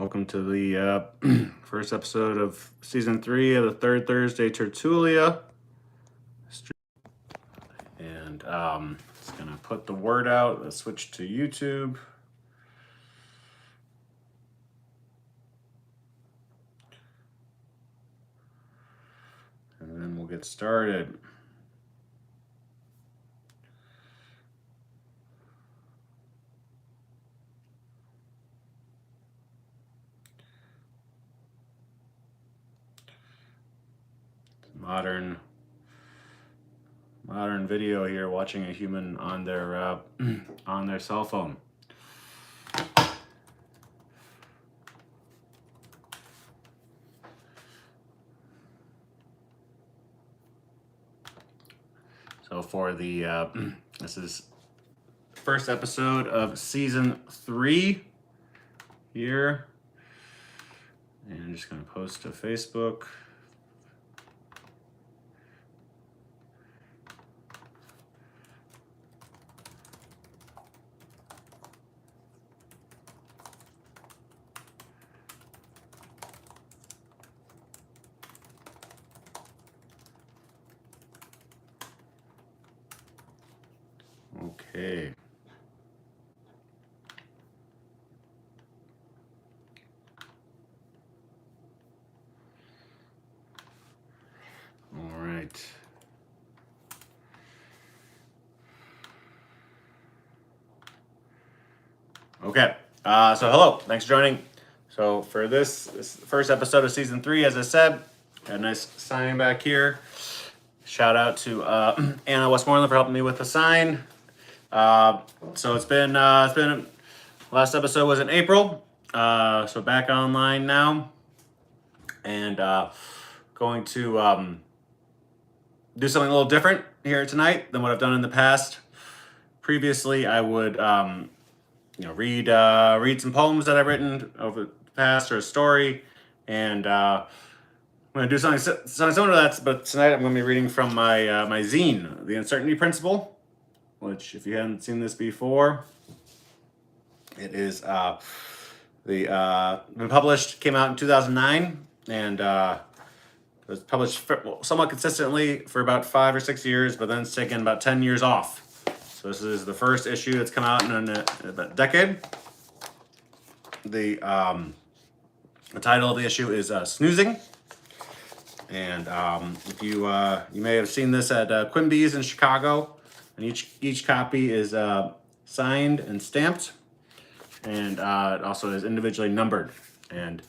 Welcome to the first episode of season 3 of the Third Thursday Tertulia. And just gonna put the word out. Let's switch to YouTube. And then we'll get started. Modern video here, watching a human on their on their cell phone. So for the this is first episode of season 3 here, and I'm just gonna post to Facebook. Okay. All right. Okay. So hello. Thanks for joining. So for this first episode of season 3, as I said, got a nice sign back here. Shout out to Anna Westmoreland for helping me with the sign. So it's been last episode was in April. So back online now, and going to do something a little different here tonight than what I've done in the past. Previously, I would read some poems that I've written over the past, or a story, and I'm going to do something similar to that. But tonight, I'm going to be reading from my my zine, The Uncertainty Principle, which, if you haven't seen this before, it is been published, came out in 2009, and it was published somewhat consistently for about 5 or 6 years, but then it's taken about 10 years off. So this is the first issue that's come out in about a decade. The title of the issue is Snoozing. And if you may have seen this at Quimby's in Chicago, and each copy is signed and stamped, and it also is individually numbered. And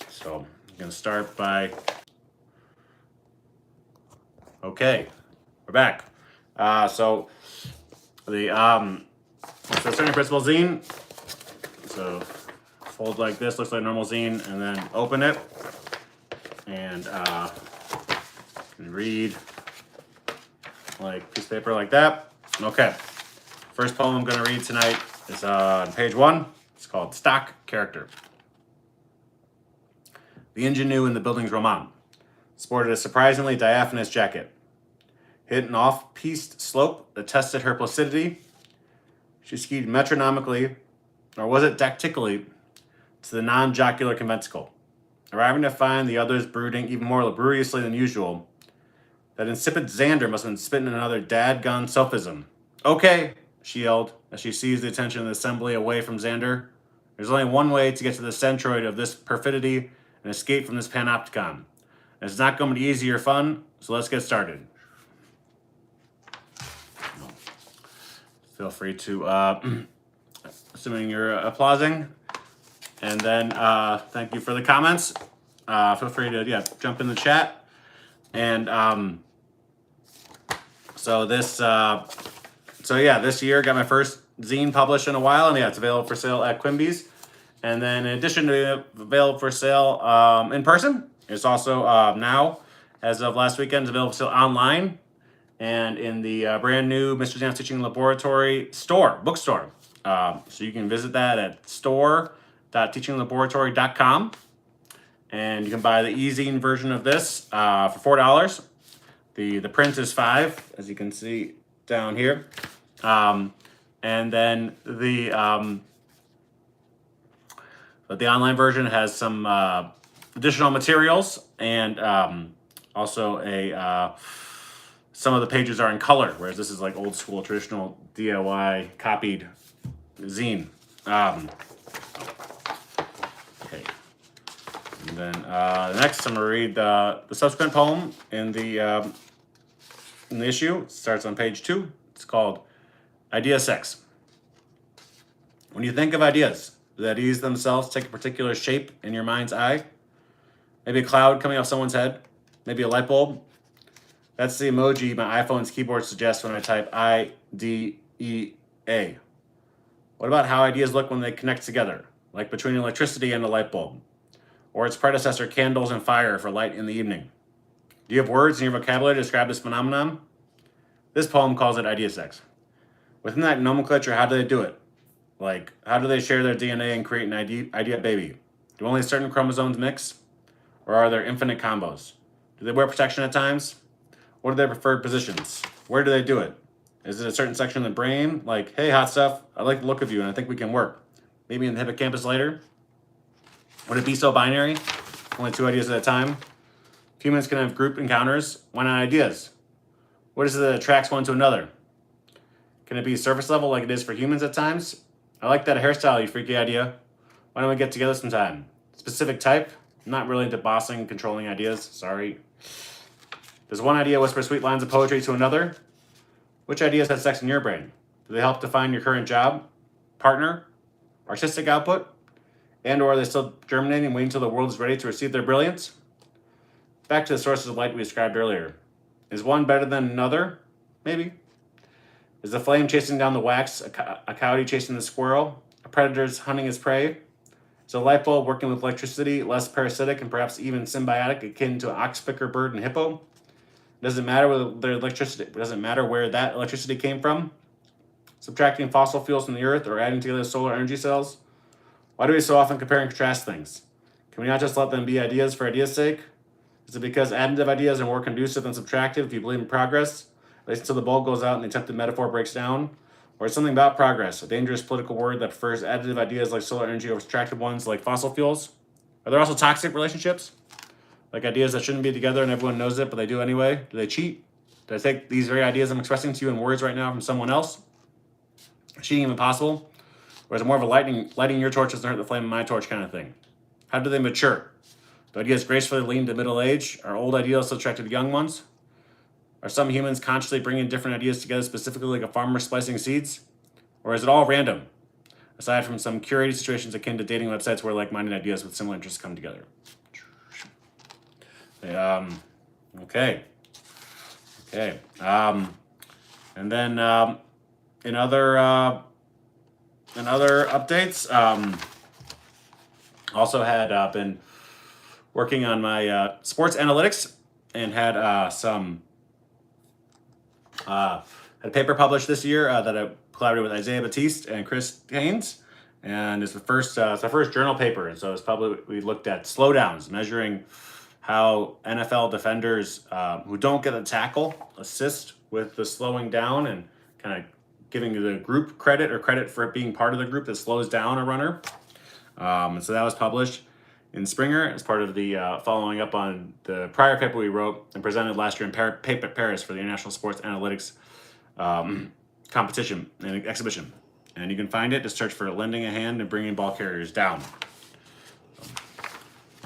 so I'm going to start by... Okay, we're back. So the Uncertainty Principle zine. So fold like this, looks like a normal zine, and then open it, and can read like piece of paper like that. Okay, first poem I'm going to read tonight is on page 1. It's called Stock Character. The ingenue in the building's roman sported a surprisingly diaphanous jacket. Hit an off-piste slope that tested her placidity. She skied metronomically, or was it dactylically, to the non-jocular conventicle, arriving to find the others brooding even more laboriously than usual. That insipid Xander must have been spitting another dad-gun sophism. Okay, she yelled, as she seized the attention of the assembly away from Xander. There's only one way to get to the centroid of this perfidy and escape from this panopticon. And it's not going to be easy or fun, so let's get started. Feel free to, assuming you're applauding, and then thank you for the comments. Feel free to jump in the chat. And this year got my first zine published in a while, and it's available for sale at Quimby's. And then in addition to being available for sale in person, it's also now, as of last weekend, it's available for sale online and in the brand new Mr. Danoff Teaching Laboratory bookstore. So you can visit that at store.teachinglaboratory.com. And you can buy the e-zine version of this for $4. The print is $5, as you can see down here. And then the But the online version has some additional materials, and also some of the pages are in color, whereas this is like old school, traditional DIY copied zine. Okay. And then next, I'm gonna read the subsequent poem in the issue. It starts on page 2. It's called Idea 6. When you think of ideas, do the ideas themselves take a particular shape in your mind's eye? Maybe a cloud coming off someone's head? Maybe a light bulb? That's the emoji my iPhone's keyboard suggests when I type IDEA. What about how ideas look when they connect together, like between electricity and a light bulb, or its predecessor, candles and fire for light in the evening? Do you have words in your vocabulary to describe this phenomenon? This poem calls it Idea 6. Within that nomenclature, how do they do it? Like, how do they share their DNA and create an idea baby? Do only certain chromosomes mix? Or are there infinite combos? Do they wear protection at times? What are their preferred positions? Where do they do it? Is it a certain section of the brain? Like, hey, hot stuff, I like the look of you and I think we can work. Maybe in the hippocampus later? Would it be so binary? Only 2 ideas at a time? If humans can have group encounters, why not ideas? What is it that attracts one to another? Can it be surface level like it is for humans at times? I like that hairstyle, you freaky idea. Why don't we get together sometime? Specific type? I'm not really into bossing, controlling ideas. Sorry. Does one idea whisper sweet lines of poetry to another? Which ideas have sex in your brain? Do they help define your current job, partner, artistic output? And or are they still germinating, waiting until the world is ready to receive their brilliance? Back to the sources of light we described earlier. Is one better than another? Maybe. Is the flame chasing down the wax, a coyote chasing the squirrel, a predator's hunting his prey? Is a light bulb working with electricity less parasitic and perhaps even symbiotic, akin to an oxpecker bird and hippo? Does it matter where that electricity came from? Subtracting fossil fuels from the earth or adding together solar energy cells? Why do we so often compare and contrast things? Can we not just let them be ideas for ideas' sake? Is it because additive ideas are more conducive than subtractive if you believe in progress, at least until the bulb goes out and the attempted metaphor breaks down? Or is something about progress, a dangerous political word that prefers additive ideas like solar energy over subtractive ones like fossil fuels? Are there also toxic relationships? Like ideas that shouldn't be together and everyone knows it, but they do anyway? Do they cheat? Do I take these very ideas I'm expressing to you in words right now from someone else? Is cheating even possible? Or is it more of a lighting your torch doesn't hurt the flame of my torch kind of thing? How do they mature? Do ideas gracefully lean to middle age? Are old ideals still attracted to young ones? Are some humans consciously bringing different ideas together, specifically like a farmer splicing seeds? Or is it all random, aside from some curated situations akin to dating websites where like-minded ideas with similar interests come together? Okay. And then in other updates, also had been working on my sports analytics and had had a paper published this year that I collaborated with Isaiah Batiste and Chris Haynes, and it's it's our first journal paper. And so we looked at slowdowns, measuring how NFL defenders who don't get a tackle assist with the slowing down and kind of giving the group credit for it being part of the group that slows down a runner. And so that was published in Springer as part of the following up on the prior paper we wrote and presented last year in Paris for the International Sports Analytics competition and exhibition. And you can find it, just search for Lending a Hand and Bringing Ball Carriers Down.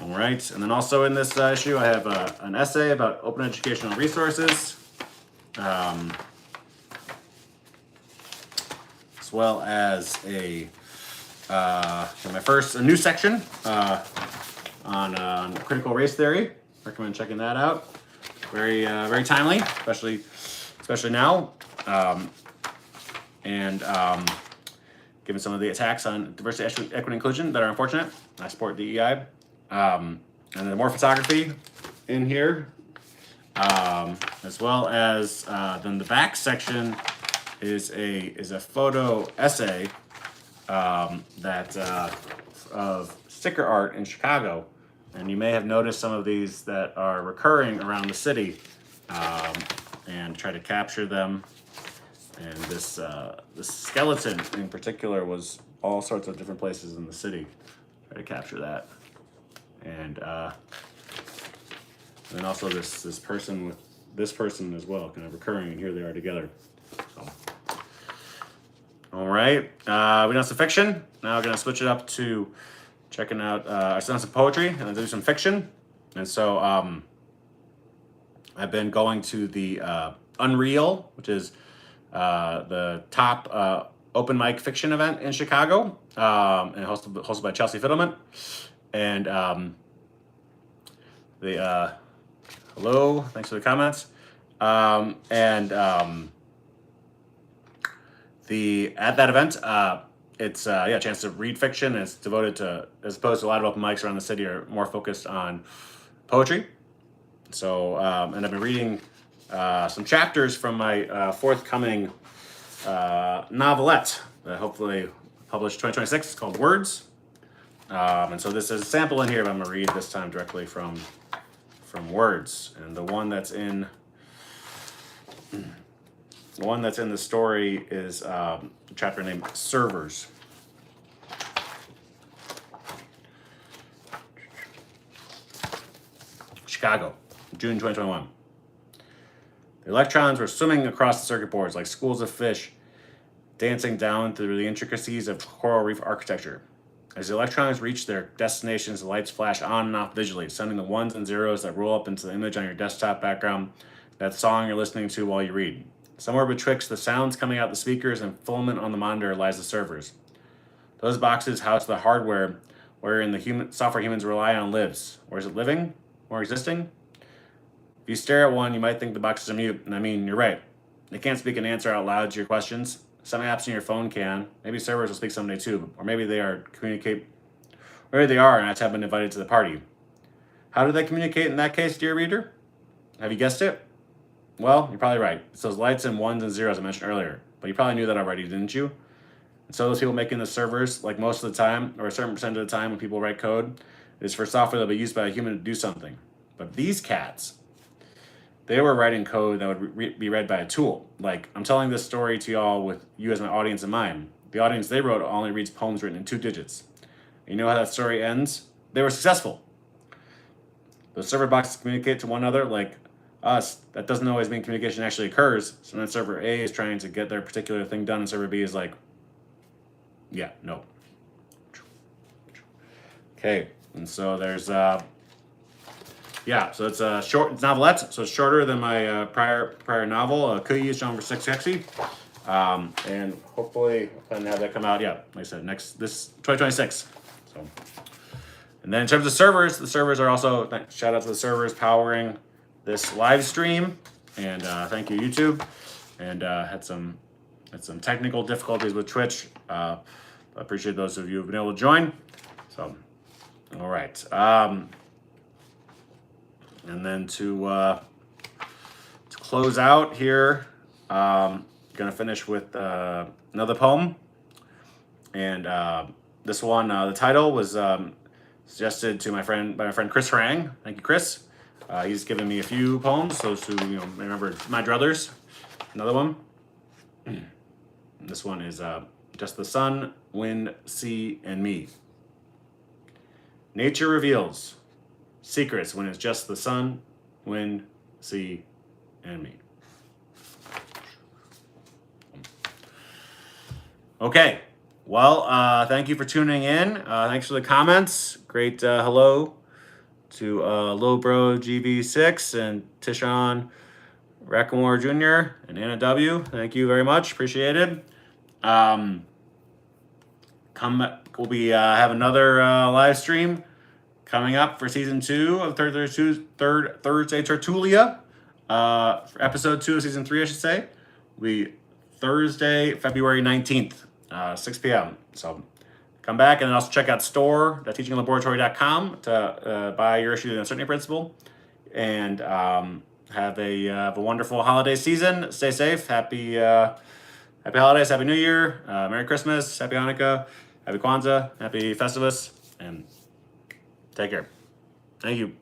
All right, and then also in this issue, I have an essay about open educational resources, as well as a new section on critical race theory. Recommend checking that out. Very timely, especially now, and given some of the attacks on diversity, equity, inclusion that are unfortunate. I support DEI. And then more photography in here, as well as then the back section is a photo essay that of sticker art in Chicago, and you may have noticed some of these that are recurring around the city, and try to capture them. And this skeleton in particular was all sorts of different places in the city. Try to capture that. And then also this person with this person as well, kind of recurring, and here they are together. So. All right, we done some fiction. Now we're gonna switch it up to checking out. I've done some poetry and then do some fiction. And so I've been going to the Unreal, which is the top open mic fiction event in Chicago, and hosted by Chelsea Fiddleman. And hello, thanks for the comments. At that event, it's a chance to read fiction. And it's devoted to, as opposed to a lot of open mics around the city, are more focused on poetry. So, and I've been reading some chapters from my forthcoming novelette that hopefully published 2026. It's called Words. And so this is a sample in here, but I'm going to read this time directly from Words. And the one that's in the story is a chapter named Servers. Chicago, June 2021. The electrons were swimming across the circuit boards like schools of fish, dancing down through the intricacies of coral reef architecture. As the electrons reach their destinations, the lights flash on and off visually, sending the ones and zeros that roll up into the image on your desktop background, that song you're listening to while you read. Somewhere betwixt the sounds coming out the speakers and filament on the monitor lies the servers. Those boxes house the hardware wherein the software humans rely on lives. Or is it living? Or existing? If you stare at one, you might think the boxes are mute, and I mean, you're right. They can't speak an answer out loud to your questions. Some apps in your phone can. Maybe servers will speak someday too, or maybe they are and I just haven't been invited to the party. How do they communicate in that case, dear reader? Have you guessed it? Well, you're probably right. It's those lights and ones and zeros I mentioned earlier, but you probably knew that already, didn't you? And so those people making the servers, like most of the time, or a certain percent of the time when people write code, is for software that will be used by a human to do something. But these cats, they were writing code that would be read by a tool. Like, I'm telling this story to y'all with you as my audience in mind. The audience they wrote only reads poems written in 2 digits. And you know how that story ends? They were successful. Those server boxes communicate to one another like us. That doesn't always mean communication actually occurs. Sometimes server A is trying to get their particular thing done, and server B is like, yeah, no. Okay, and so there's so it's a short, it's novelette, so it's shorter than my prior novel, Kuyi is Genre 6 Sexy. And hopefully I plan to have that come out, like I said, this 2026. So, and then in terms of servers, the servers are also, shout out to the servers powering this live stream, and thank you, YouTube. And had some technical difficulties with Twitch. I appreciate those of you who've been able to join. So, all right. And then to close out here, gonna finish with another poem. And this one, the title was suggested to by my friend Chris Harang. Thank you, Chris. He's given me a few poems, those who remember My Druthers. Another one. This one is Just the Sun, Wind, Sea, and Me. Nature reveals secrets when it's just the sun, wind, sea, and me. Okay. Well, thank you for tuning in. Thanks for the comments. Great hello to Lowbro GV6 and Tishon Rackamore Jr. and Anna W. Thank you very much. Appreciate it. We'll be have another live stream coming up for season 2 of Thursday Tertulia. For episode 2 of season 3, I should say. We Thursday, February 19th, 6 p.m. So come back, and then also check out store.teachinglaboratory.com to buy your issue of the Uncertainty Principle. And have a wonderful holiday season. Stay safe. Happy holidays. Happy New Year. Merry Christmas. Happy Hanukkah. Happy Kwanzaa. Happy Festivus. And take care. Thank you.